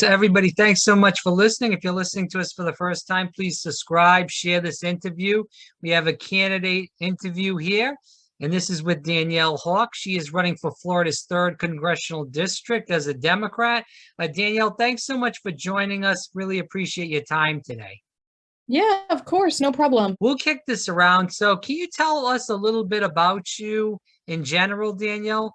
So everybody, thanks so much for listening. If you're listening to us for the first time, please subscribe, share this interview. We have a candidate interview here, and this is with Danielle Hawk. She is running for Florida's 3rd Congressional District as a Democrat. Danielle, thanks so much for joining us. Really appreciate your time today. Yeah, of course, no problem. We'll kick this around. So can you tell us a little bit about you in general, Danielle?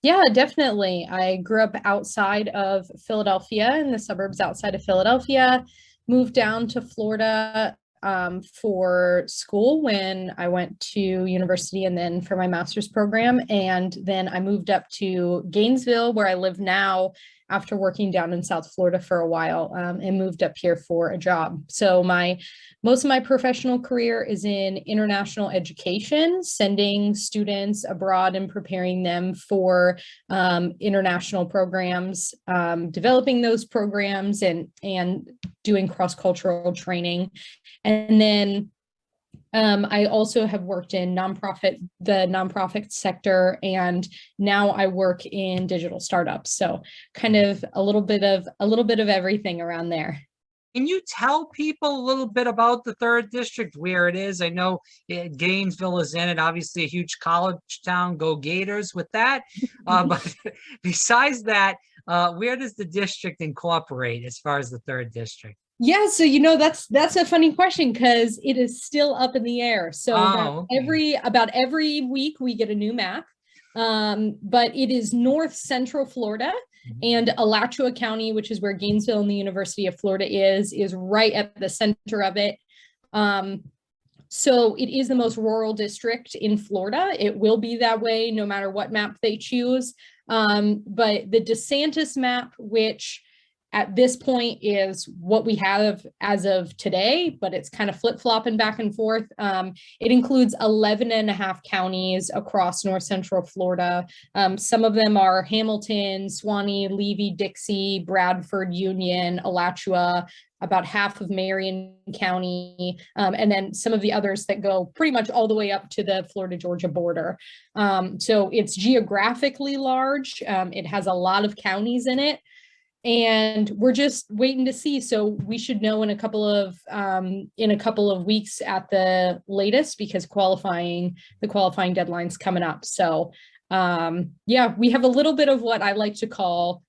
Yeah, definitely. I grew up outside of Philadelphia, in the suburbs outside of Philadelphia, moved down to Florida for school when I went to university and then for my master's program. And then I moved up to Gainesville, where I live now, after working down in South Florida for a while, and moved up here for a job. So most of my professional career is in international education, sending students abroad and preparing them for international programs, developing those programs and doing cross-cultural training. And then I also have worked in the nonprofit sector, and now I work in digital startups. So kind of a little bit of everything around there. Can you tell people a little bit about the 3rd District, where it is? I know Gainesville is in it, obviously a huge college town, go Gators with that. But besides that, where does the district incorporate as far as the 3rd District? Yeah, so that's a funny question because it is still up in the air. So about every week we get a new map, but it is north central Florida, and Alachua County, which is where Gainesville and the University of Florida is right at the center of it. So it is the most rural district in Florida. It will be that way no matter what map they choose. But the DeSantis map, which at this point is what we have as of today, but it's kind of flip-flopping back and forth. It includes 11 and a half counties across north central Florida. Some of them are Hamilton, Suwannee, Levy, Dixie, Bradford, Union, Alachua, about half of Marion County, and then some of the others that go pretty much all the way up to the Florida-Georgia border. So it's geographically large. It has a lot of counties in it. And we're just waiting to see. So we should know in a couple of weeks at the latest, because the qualifying deadline's coming up. So yeah, we have a little bit of what I like to call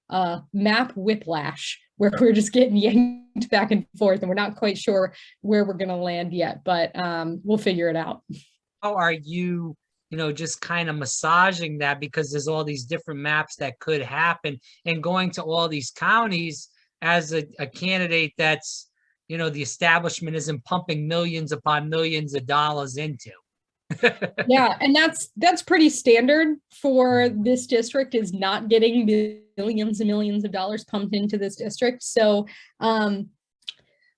map whiplash, where we're just getting yanked back and forth, and we're not quite sure where we're going to land yet, but we'll figure it out. How are you? Just kind of massaging that, because there's all these different maps that could happen, and going to all these counties as a candidate that's, the establishment isn't pumping millions upon millions of dollars into. Yeah, and that's pretty standard for this district, is not getting millions and millions of dollars pumped into this district. So,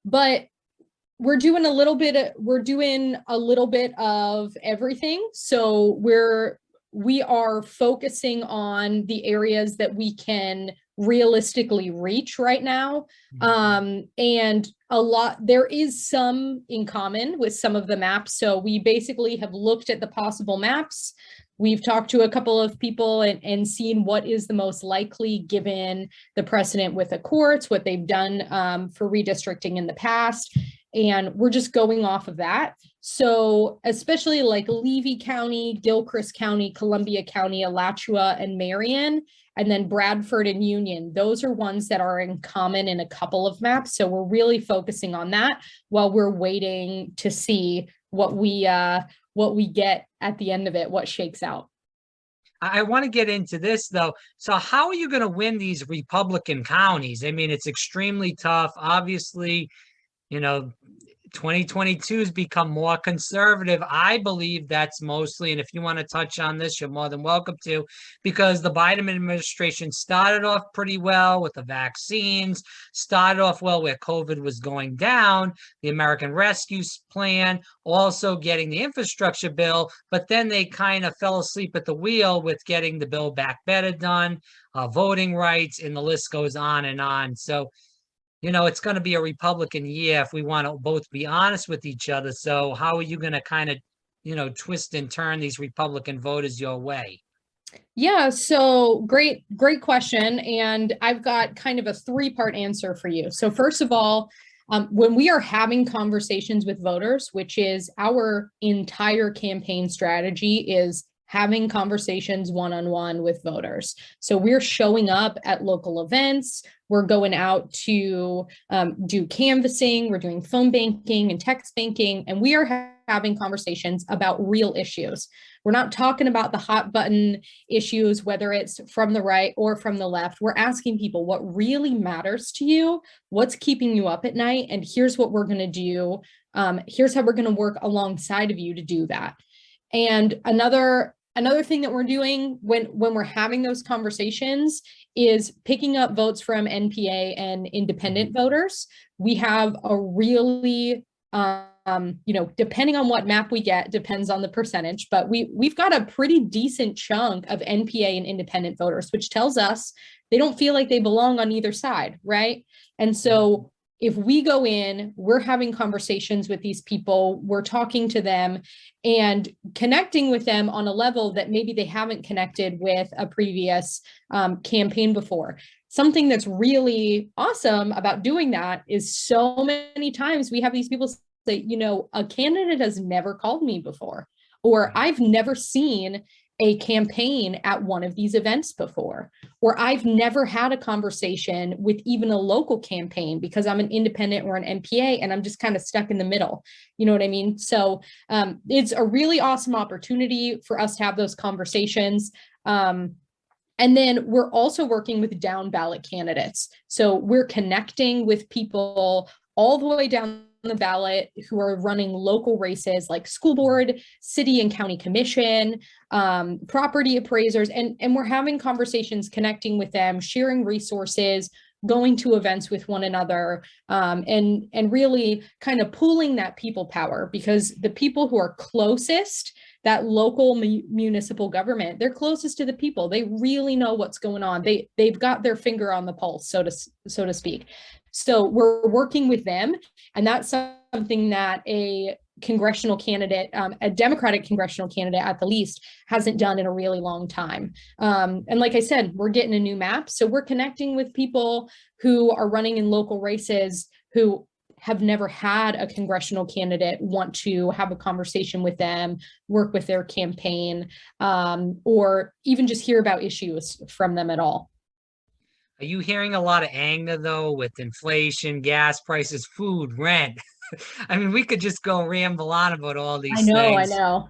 but we're doing a little bit of everything. So we are focusing on the areas that we can realistically reach right now. And there is some in common with some of the maps. So we basically have looked at the possible maps. We've talked to a couple of people and seen what is the most likely, given the precedent with the courts, what they've done for redistricting in the past. And we're just going off of that. So especially like Levy County, Gilchrist County, Columbia County, Alachua, and Marion, and then Bradford and Union, those are ones that are in common in a couple of maps. So we're really focusing on that while we're waiting to see what we get at the end of it, what shakes out. I want to get into this, though. So how are you going to win these Republican counties? I mean, it's extremely tough. Obviously, 2022 has become more conservative. I believe that's mostly, and if you want to touch on this, you're more than welcome to, because the Biden administration started off pretty well with the vaccines, started off well where COVID was going down, the American Rescue Plan, also getting the infrastructure bill, but then they kind of fell asleep at the wheel with getting the Build Back Better done, voting rights, and the list goes on and on. So it's going to be a Republican year if we want to both be honest with each other. So how are you going to kind of, twist and turn these Republican voters your way? Yeah, so great question. And I've got kind of a three-part answer for you. So first of all, when we are having conversations with voters, which is our entire campaign strategy, is having conversations one-on-one with voters. So we're showing up at local events, we're going out to do canvassing, we're doing phone banking and text banking, and we are having conversations about real issues. We're not talking about the hot button issues, whether it's from the right or from the left. We're asking people what really matters to you, what's keeping you up at night, and here's what we're going to do. Here's how we're going to work alongside of you to do that. And another thing that we're doing when we're having those conversations is picking up votes from NPA and independent voters. We have a really depending on what map we get, depends on the percentage, but we've got a pretty decent chunk of NPA and independent voters, which tells us they don't feel like they belong on either side, right? And so if we go in, we're having conversations with these people, we're talking to them and connecting with them on a level that maybe they haven't connected with a previous campaign before. Something that's really awesome about doing that is so many times we have these people say, a candidate has never called me before, or I've never seen a campaign at one of these events before, or I've never had a conversation with even a local campaign because I'm an independent or an NPA and I'm just kind of stuck in the middle. You know what I mean? So it's a really awesome opportunity for us to have those conversations. And then we're also working with down ballot candidates. So we're connecting with people all the way down the ballot who are running local races like school board, city and county commission, property appraisers, and we're having conversations, connecting with them, sharing resources, going to events with one another, and really kind of pooling that people power, because the people who are closest, that local municipal government, they're closest to the people. They really know what's going on. They've got their finger on the pulse, so to speak. So we're working with them, and that's something that a congressional candidate, a Democratic congressional candidate at the least, hasn't done in a really long time. And like I said, we're getting a new map. So we're connecting with people who are running in local races who have never had a congressional candidate want to have a conversation with them, work with their campaign, or even just hear about issues from them at all. Are you hearing a lot of anger though with inflation, gas prices, food, rent? I mean, we could just go ramble on about all I these know, I things. know.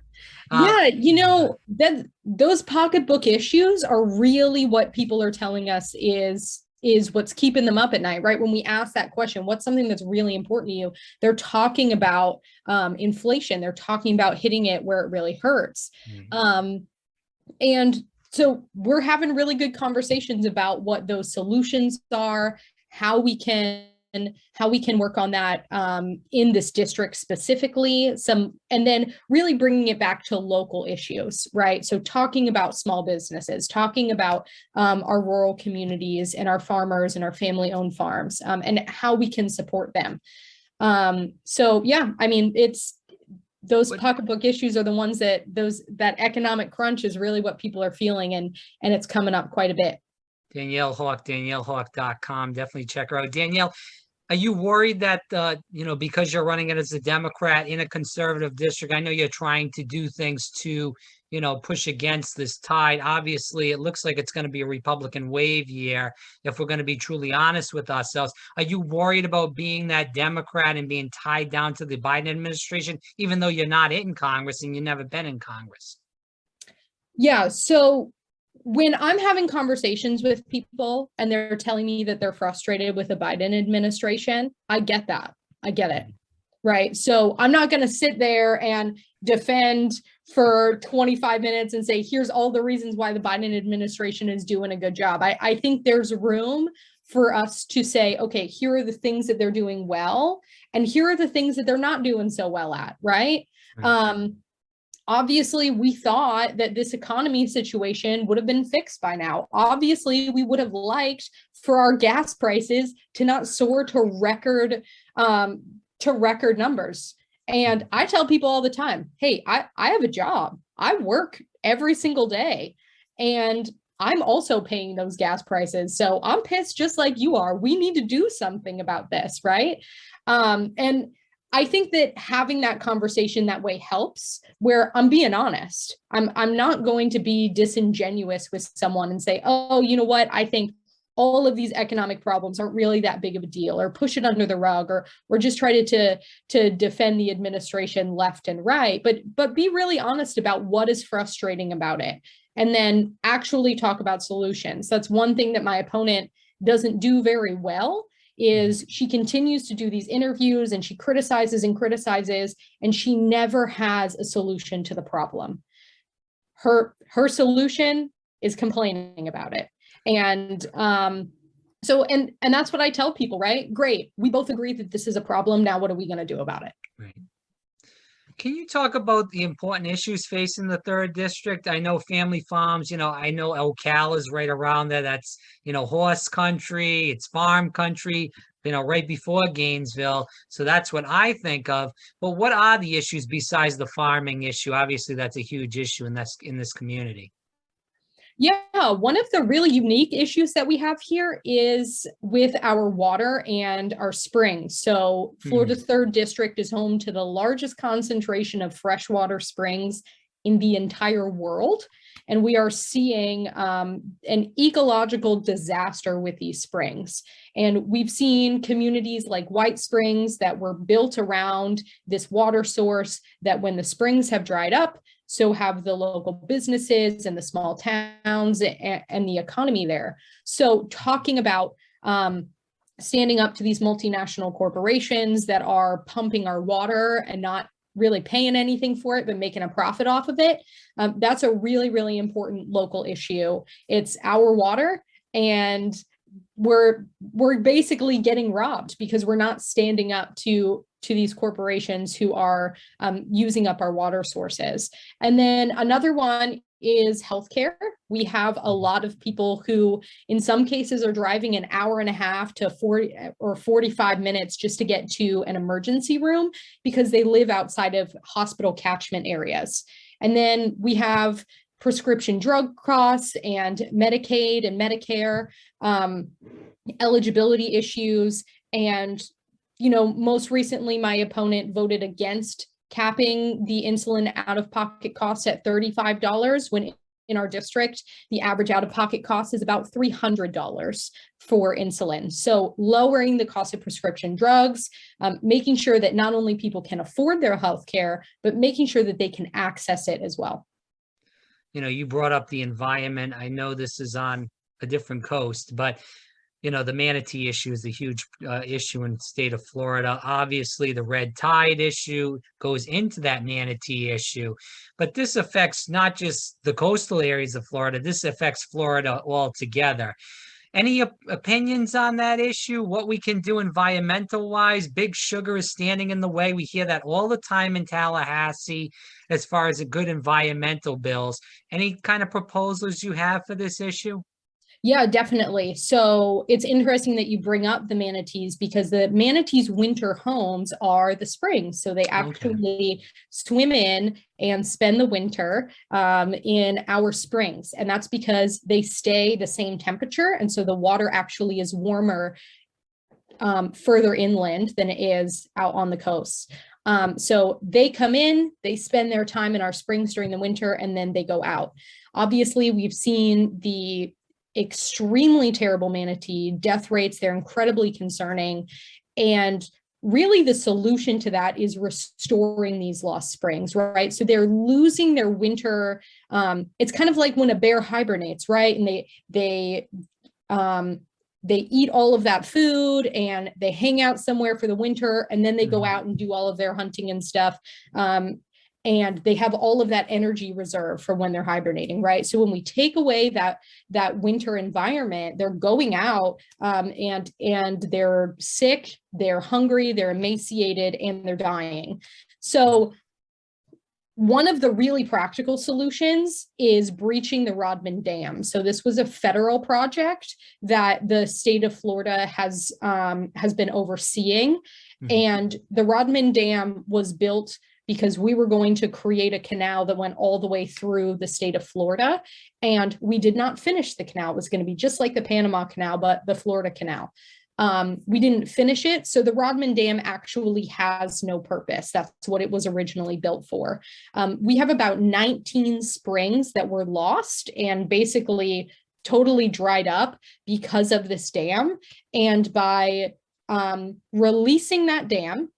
Uh, Yeah, that those pocketbook issues are really what people are telling us is what's keeping them up at night, right? When we ask that question, what's something that's really important to you? They're talking about inflation. They're talking about hitting it where it really hurts. And so we're having really good conversations about what those solutions are, how we can work on that in this district specifically, and then really bringing it back to local issues, right? So talking about small businesses, talking about our rural communities and our farmers and our family-owned farms, and how we can support them. So yeah, I mean, those pocketbook issues are the ones that economic crunch is really what people are feeling, and it's coming up quite a bit. Danielle Hawk, DanielleHawk.com. Definitely check her out. Danielle, are you worried that, because you're running it as a Democrat in a conservative district, I know you're trying to do things to, push against this tide. Obviously, it looks like it's going to be a Republican wave year, if we're going to be truly honest with ourselves. Are you worried about being that Democrat and being tied down to the Biden administration, even though you're not in Congress and you've never been in Congress? Yeah, so when I'm having conversations with people and they're telling me that they're frustrated with the Biden administration, I get that. I get it. Right. So I'm not going to sit there and defend for 25 minutes and say, here's all the reasons why the Biden administration is doing a good job. I think there's room for us to say, okay, here are the things that they're doing well, and here are the things that they're not doing so well at. Right. Obviously, we thought that this economy situation would have been fixed by now. Obviously, we would have liked for our gas prices to not soar to record numbers. And I tell people all the time, hey, I have a job. I work every single day. And I'm also paying those gas prices. So I'm pissed just like you are. We need to do something about this, right? And I think that having that conversation that way helps, where I'm being honest. I'm not going to be disingenuous with someone and say, oh, you know what? I think all of these economic problems aren't really that big of a deal, or push it under the rug, or just try to defend the administration left and right, but be really honest about what is frustrating about it, and then actually talk about solutions. That's one thing that my opponent doesn't do very well, is she continues to do these interviews and she criticizes and criticizes, and she never has a solution to the problem. Her solution is complaining about it. And so that's what I tell people, right? Great. We both agree that this is a problem. Now, what are we going to do about it? Right. Can you talk about the important issues facing the third district? I know family farms, I know Ocala is right around there. That's, horse country, it's farm country, right before Gainesville. So that's what I think of. But what are the issues besides the farming issue? Obviously, that's a huge issue in this community. Yeah, one of the really unique issues that we have here is with our water and our springs. So Florida's third district is home to the largest concentration of freshwater springs in the entire world. And we are seeing an ecological disaster with these springs. And we've seen communities like White Springs that were built around this water source, that when the springs have dried up, so have the local businesses and the small towns and the economy there. So talking about standing up to these multinational corporations that are pumping our water and not really paying anything for it, but making a profit off of it, that's a really, really important local issue. It's our water, and we're basically getting robbed because we're not standing up to these corporations who are using up our water sources. And then another one is healthcare. We have a lot of people who, in some cases, are driving an hour and a half to 40 or 45 minutes just to get to an emergency room because they live outside of hospital catchment areas. And then we have prescription drug costs and Medicaid and Medicare eligibility issues. And, most recently, my opponent voted against capping the insulin out-of-pocket costs at $35, when in our district, the average out-of-pocket cost is about $300 for insulin. So lowering the cost of prescription drugs, making sure that not only people can afford their healthcare, but making sure that they can access it as well. You brought up the environment. I know this is on a different coast, but the manatee issue is a huge issue in the state of Florida. Obviously, the red tide issue goes into that manatee issue, but this affects not just the coastal areas of Florida. This affects Florida altogether. Any opinions on that issue? What we can do environmental wise? Big sugar is standing in the way. We hear that all the time in Tallahassee as far as the good environmental bills. Any kind of proposals you have for this issue? Yeah, definitely. So it's interesting that you bring up the manatees, because the manatees' winter homes are the springs. So they actually swim in and spend the winter in our springs. And that's because they stay the same temperature. And so the water actually is warmer further inland than it is out on the coast. So they come in, they spend their time in our springs during the winter, and then they go out. Obviously, we've seen the extremely terrible manatee death rates. They're incredibly concerning. And really the solution to that is restoring these lost springs, right? So they're losing their winter. It's kind of like when a bear hibernates, right? And they eat all of that food and they hang out somewhere for the winter, and then they go out and do all of their hunting and stuff. And they have all of that energy reserve for when they're hibernating, right? So when we take away that winter environment, they're going out and they're sick, they're hungry, they're emaciated, and they're dying. So one of the really practical solutions is breaching the Rodman Dam. So this was a federal project that the state of Florida has been overseeing. And the Rodman Dam was built because we were going to create a canal that went all the way through the state of Florida. And we did not finish the canal. It was going to be just like the Panama Canal, but the Florida Canal. We didn't finish it. So the Rodman Dam actually has no purpose. That's what it was originally built for. We have about 19 springs that were lost and basically totally dried up because of this dam. And by releasing that dam,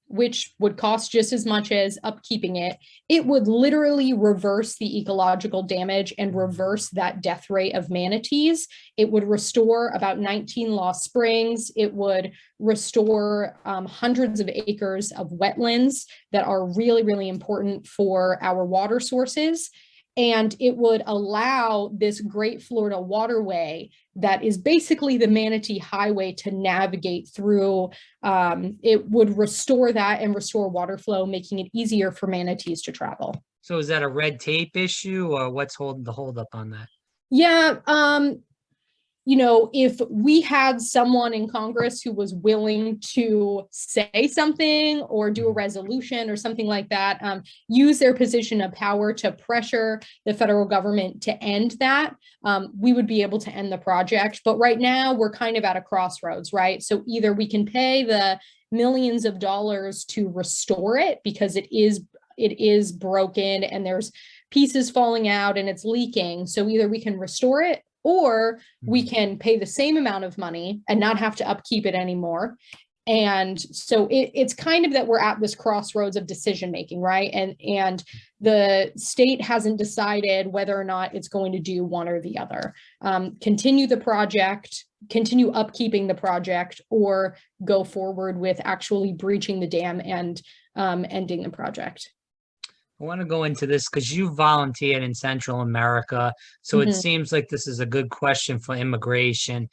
which would cost just as much as upkeeping it, it would literally reverse the ecological damage and reverse that death rate of manatees. It would restore about 19 lost springs. It would restore hundreds of acres of wetlands that are really, really important for our water sources. And it would allow this Great Florida waterway that is basically the Manatee Highway to navigate through. It would restore that and restore water flow, making it easier for manatees to travel. So is that a red tape issue, or what's holding the holdup on that? Yeah, if we had someone in Congress who was willing to say something or do a resolution or something like that, use their position of power to pressure the federal government to end that, we would be able to end the project. But right now we're kind of at a crossroads, right? So either we can pay the millions of dollars to restore it because it is broken and there's pieces falling out and it's leaking. So either we can restore it, or we can pay the same amount of money and not have to upkeep it anymore. And so it's kind of that we're at this crossroads of decision making, right? And the state hasn't decided whether or not it's going to do one or the other. Continue the project, continue upkeeping the project, or go forward with actually breaching the dam and ending the project. I want to go into this because you volunteered in Central America. So it seems like this is a good question for immigration.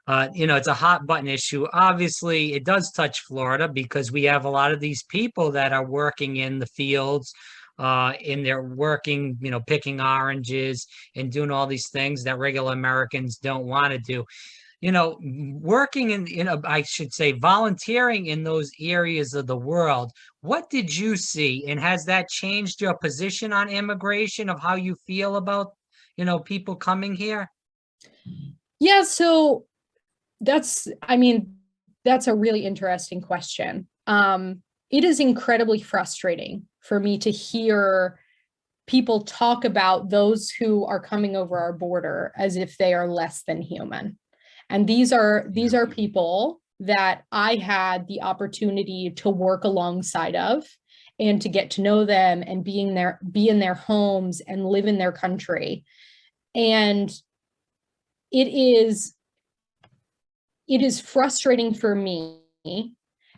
It's a hot button issue. Obviously, it does touch Florida because we have a lot of these people that are working in the fields, and they're working, picking oranges and doing all these things that regular Americans don't want to do. Working I should say, volunteering in those areas of the world, what did you see? And has that changed your position on immigration, of how you feel about, people coming here? Yeah, so that's a really interesting question. It is incredibly frustrating for me to hear people talk about those who are coming over our border as if they are less than human. And these are people that I had the opportunity to work alongside of and to get to know them and be in their homes and live in their country. And it is frustrating for me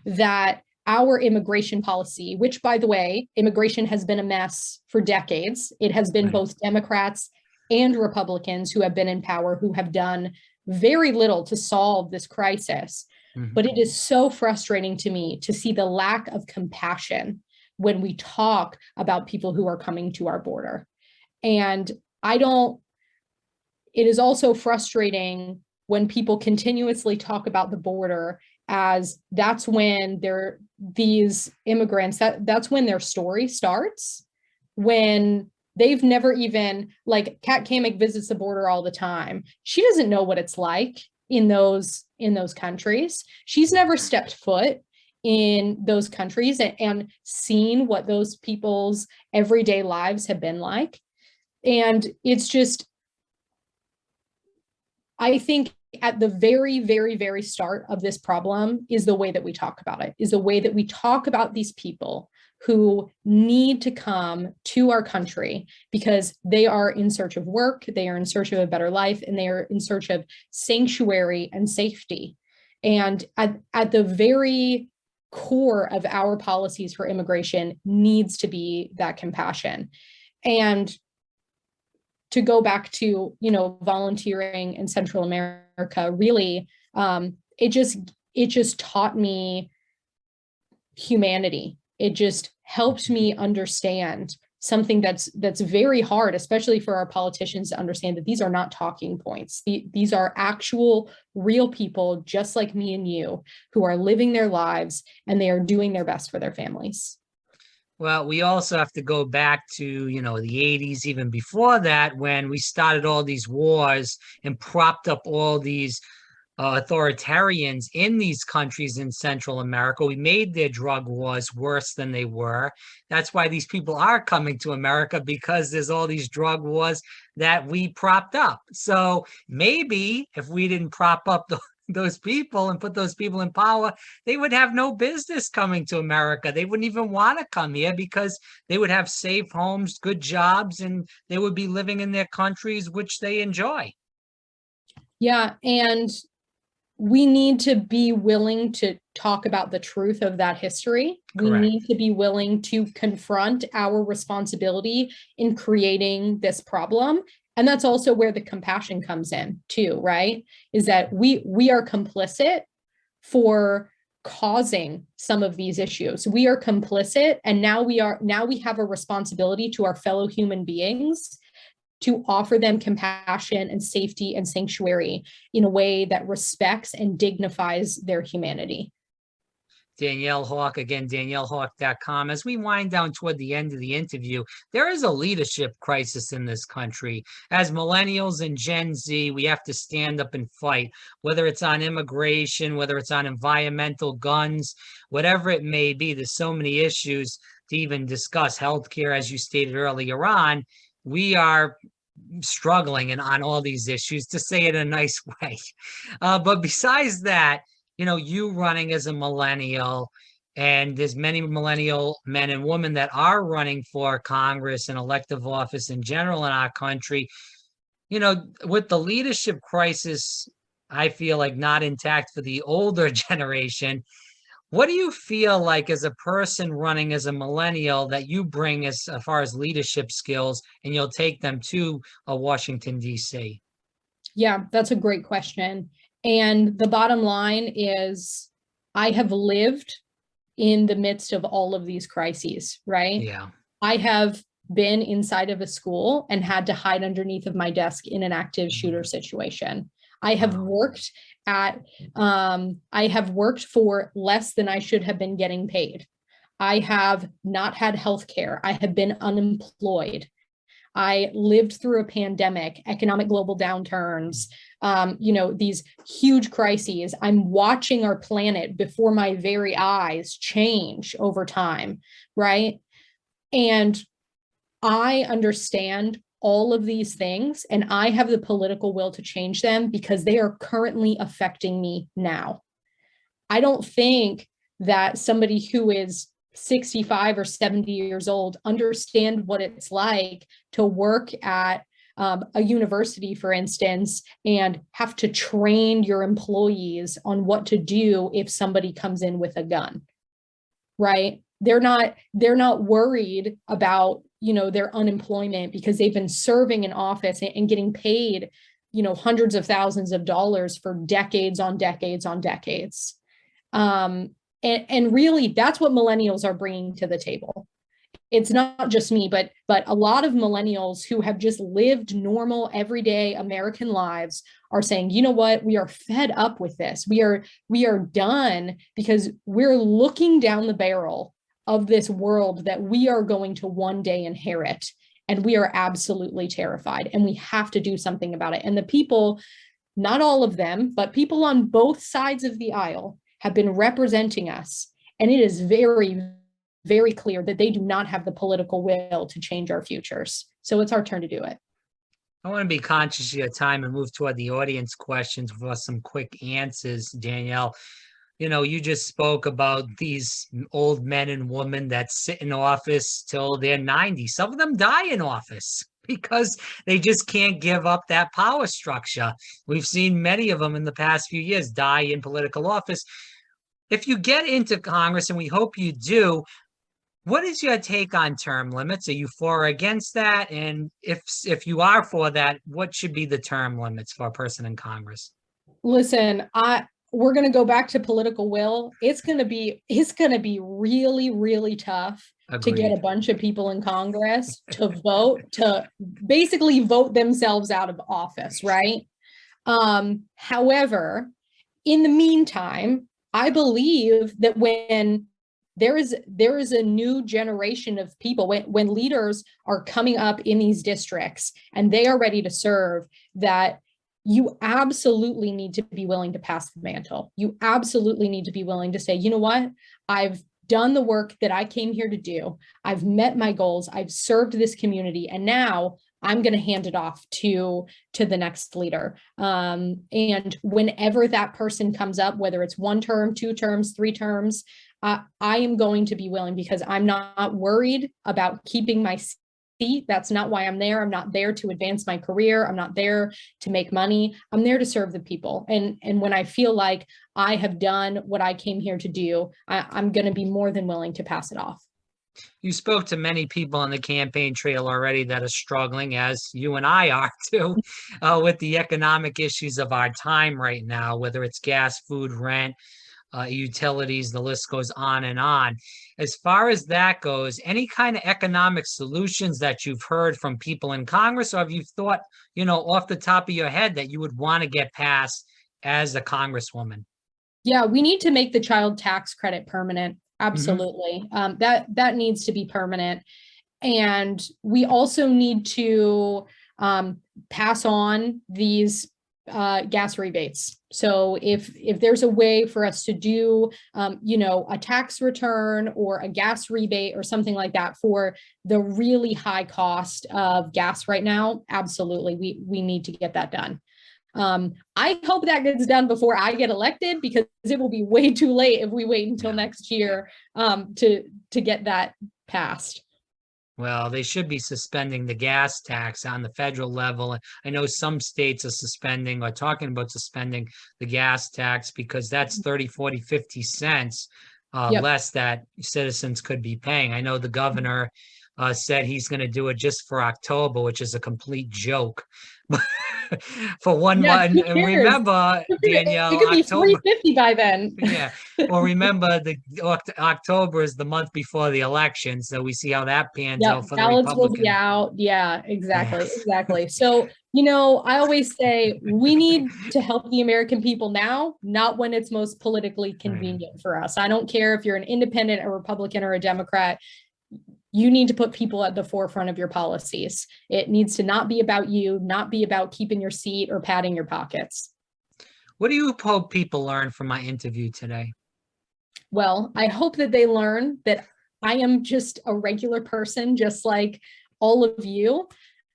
that our immigration policy, which, by the way, immigration has been a mess for decades. It has been both Democrats and Republicans who have been in power who have done very little to solve this crisis. But it is so frustrating to me to see the lack of compassion when we talk about people who are coming to our border. And it is also frustrating when people continuously talk about the border as that's when these immigrants, that's when their story starts, when they've never even, like, Kat Kamick visits the border all the time. She doesn't know what it's like in those countries. She's never stepped foot in those countries and seen what those people's everyday lives have been like. And it's just, I think at the very, very, very start of this problem is the way that we talk about it, is the way that we talk about these people who need to come to our country because they are in search of work, they are in search of a better life, and they are in search of sanctuary and safety. And at the very core of our policies for immigration needs to be that compassion. And to go back to, volunteering in Central America, really, it just taught me humanity. It just helped me understand something that's very hard, especially for our politicians, to understand that these are not talking points. These are actual real people just like me and you who are living their lives, and they are doing their best for their families. Well, we also have to go back to, the 80s, even before that, when we started all these wars and propped up all these authoritarians in these countries in Central America. We made their drug wars worse than they were. That's why these people are coming to America, because there's all these drug wars that we propped up. So maybe if we didn't prop up those people and put those people in power, they would have no business coming to America. They wouldn't even want to come here because they would have safe homes, good jobs, and they would be living in their countries, which they enjoy. Yeah, and we need to be willing to talk about the truth of that history. We Correct. need to be willing to confront our responsibility in creating this problem. And that's also where the compassion comes in too, right? Is that we are complicit for causing some of these issues. We are complicit, and now we have a responsibility to our fellow human beings to offer them compassion and safety and sanctuary in a way that respects and dignifies their humanity. Danielle Hawk, again, daniellehawk.com. As we wind down toward the end of the interview, there is a leadership crisis in this country. As millennials and Gen Z, we have to stand up and fight, whether it's on immigration, whether it's on environmental, guns, whatever it may be. There's so many issues to even discuss. Healthcare, as you stated earlier on, we are struggling on all these issues, to say it in a nice way. But besides that, you running as a millennial, and there's many millennial men and women that are running for Congress and elective office in general in our country. With the leadership crisis, I feel like not intact for the older generation. What do you feel like as a person running as a millennial that you bring as far as leadership skills, and you'll take them to Washington, D.C.? Yeah, that's a great question. And the bottom line is, I have lived in the midst of all of these crises, right? Yeah. I have been inside of a school and had to hide underneath of my desk in an active shooter situation. I have worked for less than I should have been getting paid. I have not had health care. I have been unemployed. I lived through a pandemic, economic global downturns, these huge crises. I'm watching our planet before my very eyes change over time, right? And I understand all of these things, and I have the political will to change them because they are currently affecting me now. I don't think that somebody who is 65 or 70 years old understand what it's like to work at a university, for instance, and have to train your employees on what to do if somebody comes in with a gun, right? They're not worried about, their unemployment because they've been serving in office and getting paid, hundreds of thousands of dollars for decades on decades on decades. And really, that's what millennials are bringing to the table. It's not just me, but a lot of millennials who have just lived normal, everyday American lives are saying, you know what, we are fed up with this. We are done, because we're looking down the barrel of this world that we are going to one day inherit. And we are absolutely terrified, and we have to do something about it. And the people, not all of them, but people on both sides of the aisle have been representing us. And it is very, very clear that they do not have the political will to change our futures. So it's our turn to do it. I want to be conscious of your time and move toward the audience questions for some quick answers, Danielle. You just spoke about these old men and women that sit in office till they're 90. Some of them die in office because they just can't give up that power structure. We've seen many of them in the past few years die in political office. If you get into Congress, and we hope you do, what is your take on term limits? Are you for or against that? And if you are for that, what should be the term limits for a person in Congress? Listen, we're going to go back to political will. It's going to be really, really tough to get a bunch of people in Congress to basically vote themselves out of office, right? However, in the meantime, I believe that when there is a new generation of people when leaders are coming up in these districts and they are ready to serve, that you absolutely need to be willing to pass the mantle. You absolutely need to be willing to say, you know what, I've done the work that I came here to do. I've met my goals. I've served this community, and now I'm going to hand it off to the next leader. And whenever that person comes up, whether it's 1 term, 2 terms, 3 terms, I am going to be willing, because I'm not worried about keeping my seat. That's not why I'm there. I'm not there to advance my career. I'm not there to make money. I'm there to serve the people. And when I feel like I have done what I came here to do, I'm going to be more than willing to pass it off. You spoke to many people on the campaign trail already that are struggling, as you and I are too, with the economic issues of our time right now, whether it's gas, food, rent, utilities, the list goes on and on. As far as that goes, any kind of economic solutions that you've heard from people in Congress, or have you thought, off the top of your head that you would want to get passed as a Congresswoman? Yeah, we need to make the child tax credit permanent. Mm-hmm. Absolutely. That needs to be permanent. And we also need to pass on these gas rebates. So if there's a way for us to do, a tax return or a gas rebate or something like that for the really high cost of gas right now, absolutely, we need to get that done. I hope that gets done before I get elected, because it will be way too late if we wait until next year to get that passed. Well, they should be suspending the gas tax on the federal level. I know some states are suspending or talking about suspending the gas tax, because that's 30, 40, 50 cents less that citizens could be paying. I know the governor said he's going to do it just for October, which is a complete joke. For 1 month. And remember, Danielle, it could be October, $3.50 by then. Yeah. Well, remember, the October is the month before the election, so we see how that pans out for the ballots will be Republicans. out. Yeah, exactly. Exactly. So, I always say we need to help the American people now, not when it's most politically convenient for us. I don't care if you're an independent, a Republican, or a Democrat. You need to put people at the forefront of your policies. It needs to not be about you, not be about keeping your seat or padding your pockets. What do you hope people learn from my interview today? Well, I hope that they learn that I am just a regular person, just like all of you,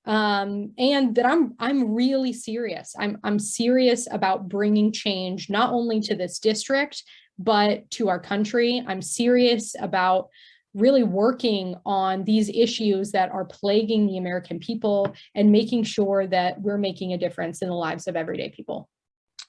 and that I'm really serious. I'm serious about bringing change, not only to this district, but to our country. I'm serious about really working on these issues that are plaguing the American people and making sure that we're making a difference in the lives of everyday people.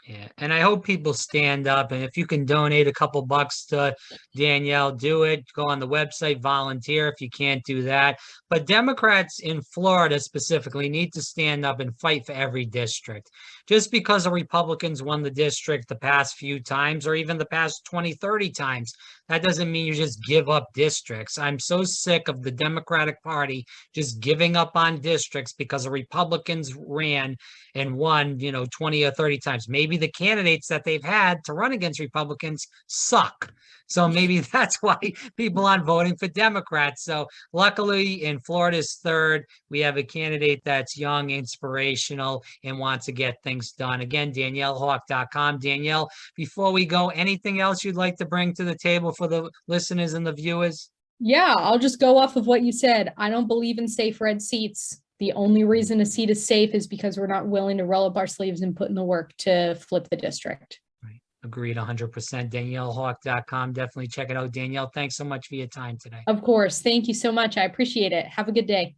Yeah, and I hope people stand up, and if you can donate a couple bucks to Danielle, do it. Go on the website, volunteer if you can't do that. But Democrats in Florida specifically need to stand up and fight for every district. Just because the Republicans won the district the past few times, or even the past 20, 30 times, that doesn't mean you just give up districts. I'm so sick of the Democratic Party just giving up on districts because the Republicans ran and won, 20 or 30 times. Maybe the candidates that they've had to run against Republicans suck. So maybe that's why people aren't voting for Democrats. So luckily in Florida's 3rd, we have a candidate that's young, inspirational, and wants to get things done. Again, DanielleHawk.com. Danielle, before we go, anything else you'd like to bring to the table for the listeners and the viewers? Yeah, I'll just go off of what you said. I don't believe in safe red seats. The only reason a seat is safe is because we're not willing to roll up our sleeves and put in the work to flip the district. Right. Agreed 100%. DanielleHawk.com. Definitely check it out. Danielle, thanks so much for your time today. Of course. Thank you so much. I appreciate it. Have a good day.